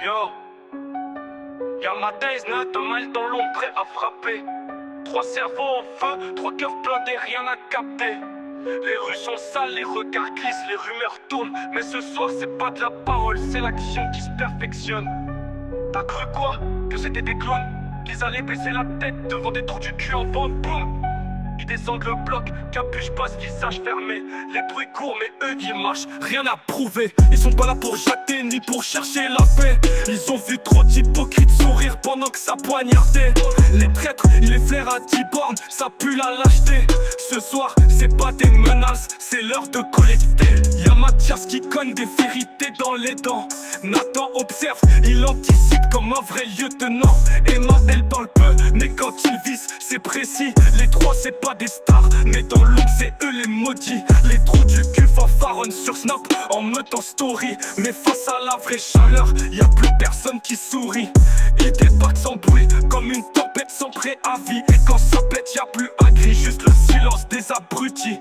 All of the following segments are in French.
Yo, y'a ma Daze, un mal dans l'ombre, prêt à frapper. 3 cerveaux au feu, 3 keufs blindés, rien à capter. Les rues sont sales, les regards glissent, les rumeurs tournent. Mais ce soir c'est pas de la parole, c'est l'action qui se perfectionne. T'as cru quoi? Que c'était des clones? Qu'ils allaient baisser la tête devant des trous du cul en bande, boum. Ils descendent le bloc, capuche basse, visage fermé. Les bruits courts mais eux ils marchent, rien à prouver. Ils sont pas là pour jatter ni pour chercher la paix. Ils ont vu trop d'hypocrites sourire pendant que ça poignardait. Les traîtres, ils les flairent à 10 bornes, ça pue la lâcheté. Ce soir, c'est pas des menaces, c'est l'heure de collecter. Y'a Mathias qui cogne des vérités dans les dents. Nathan observe, il anticipe comme un vrai lieutenant. Emma, elle parle peu, mais quand il vise, c'est précis. Les trois, c'est pas des stars, mais dans l'ombre, c'est eux les maudits. Les trous du cul fanfaronnent sur Snap en mettant story. Mais face à la vraie chaleur, y'a plus personne qui sourit. Ils débarquent sans bruit, comme une tempête sans préavis. Et quand ça pète, y'a plus agri, juste le silence des abrutis.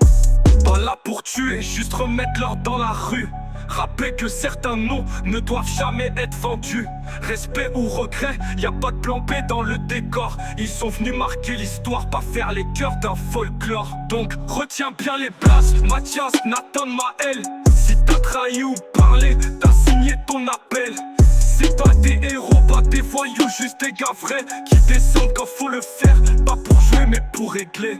Pas là pour tuer, juste remettre l'ordre dans la rue. Rappeler que certains noms ne doivent jamais être vendus. Respect ou regret, y a pas de plan B dans le décor. Ils sont venus marquer l'histoire, pas faire les cœurs d'un folklore. Donc retiens bien les places, Mathias, Nathan, Maël. Si t'as trahi ou parlé, t'as signé ton appel. C'est pas des héros, pas des voyous, juste des gars vrais qui descendent quand faut le faire. Pas pour jouer mais pour régler.